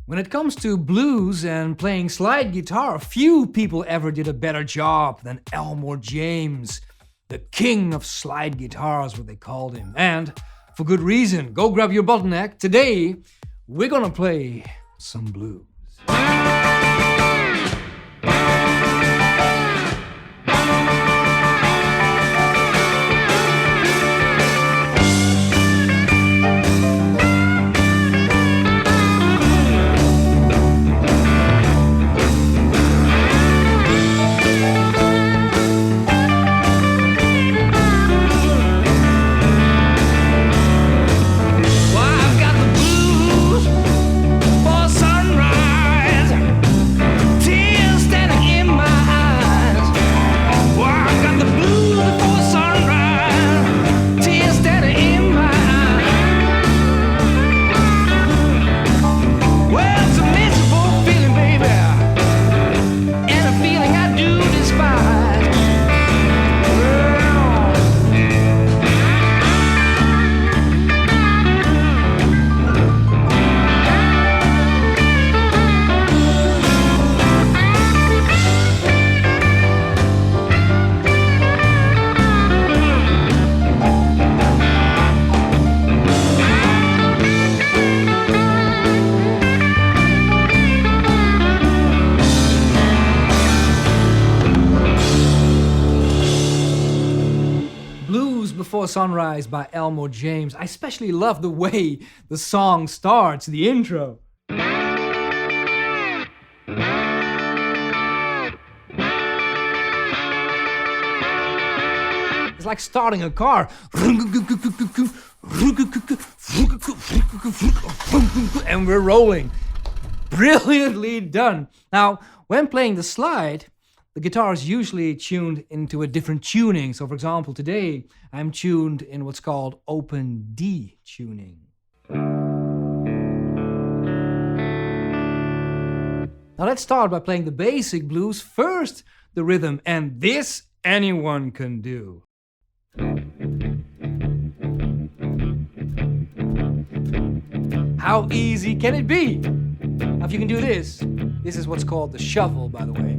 When it comes to blues and playing slide guitar, few people ever did a better job than Elmore James. The king of slide guitars, what they called him. And for good reason. Go grab your bottleneck. Today, we're gonna play some blues. Before Sunrise by Elmore James. I especially love the way the song starts, the intro. It's like starting a car. And we're rolling. Brilliantly done. Now, when playing the slide, the guitar is usually tuned into a different tuning. So for example, today I'm tuned in what's called open D tuning. Now let's start by playing the basic blues. First, the rhythm, and this anyone can do. How easy can it be? Now if you can do this is what's called the shuffle, by the way.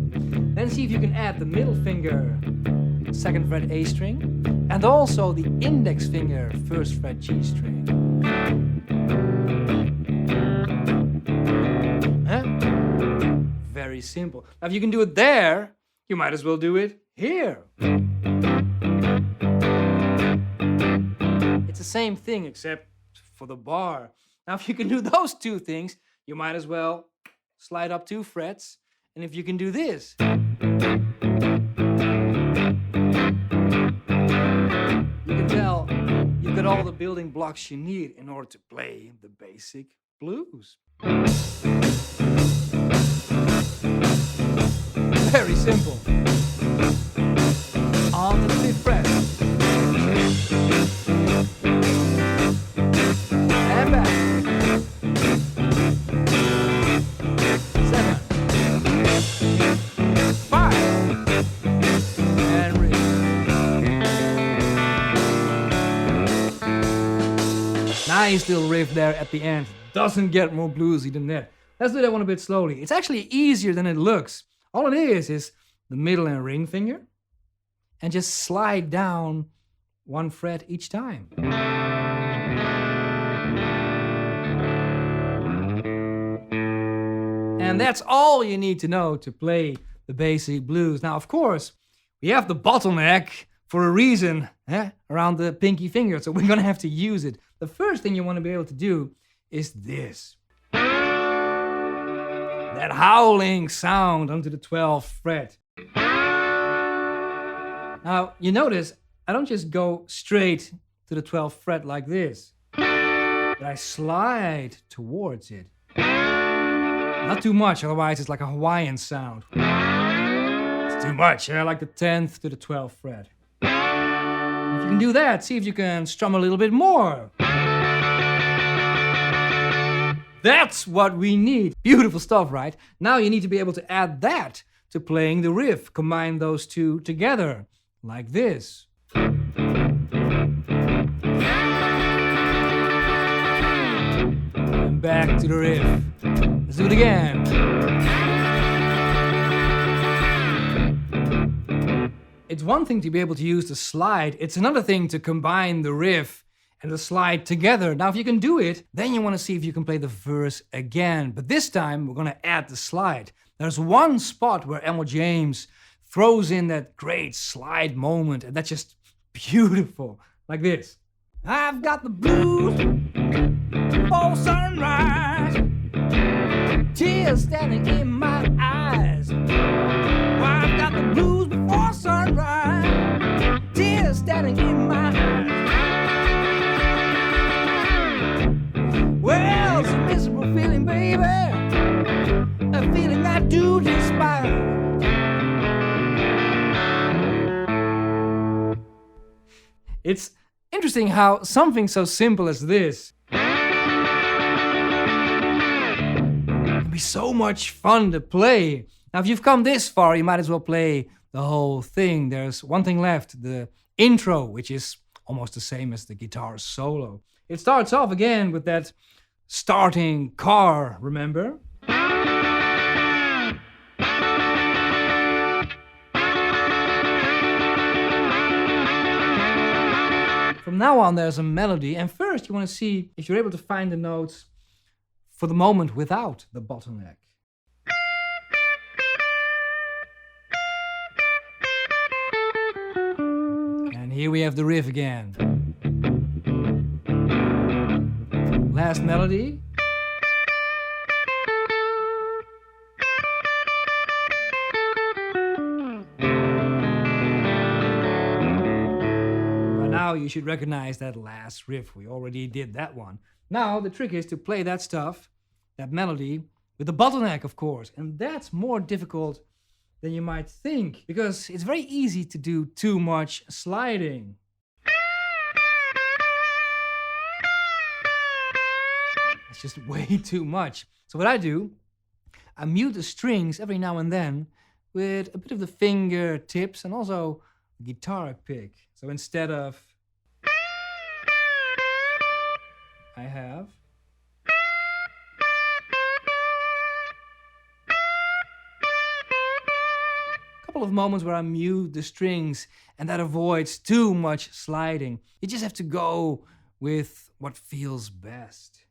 Then see if you can add the middle finger, 2nd fret A string, and also the index finger, 1st fret G string. Huh? Very simple. Now if you can do it there, you might as well do it here. It's the same thing except for the bar. Now if you can do those two things, you might as well slide up 2 frets. And if you can do this, you can tell you've got all the building blocks you need in order to play the basic blues. Very simple. On the 5th fret. And back. 7. 5. And release. Nice little riff there at the end. Doesn't get more bluesy than that. Let's do that one a bit slowly. It's actually easier than it looks. All it is the middle and ring finger, and just slide down 1 fret each time. And that's all you need to know to play the basic blues. Now, of course, we have the bottleneck for a reason around the pinky finger, so we're gonna have to use it. The first thing you want to be able to do is this. That howling sound onto the 12th fret. Now, you notice, I don't just go straight to the 12th fret like this, but I slide towards it. Not too much, otherwise it's like a Hawaiian sound. It's too much, like the 10th to the 12th fret. If you can do that, see if you can strum a little bit more. That's what we need. Beautiful stuff, right? Now you need to be able to add that to playing the riff. Combine those two together, like this. And and back to the riff. Let's do it again. It's one thing to be able to use the slide, it's another thing to combine the riff and the slide together. Now, if you can do it, then you want to see if you can play the verse again. But this time, we're going to add the slide. There's one spot where Elmore James throws in that great slide moment, and that's just beautiful, like this. I've got the blues for sunrise, tears standing in my eyes. I've got the blues before sunrise, tears standing in my eyes. Well, it's a miserable feeling, baby, a feeling I do despise. It's interesting how something so simple as this can be so much fun to play. Now, if you've come this far, you might as well play the whole thing. There's one thing left, the intro, which is almost the same as the guitar solo. It starts off again with that starting car, remember? From now on, there's a melody, and first you want to see if you're able to find the notes for the moment without the bottleneck. And here we have the riff again. Last melody. Now you should recognize that last riff. We already did that one. Now the trick is to play that stuff, that melody, with the bottleneck, of course. And that's more difficult than you might think, because it's very easy to do too much sliding. It's just way too much. So what I do, I mute the strings every now and then with a bit of the fingertips and also guitar pick. So instead of, I have a couple of moments where I mute the strings, and that avoids too much sliding. You just have to go with what feels best.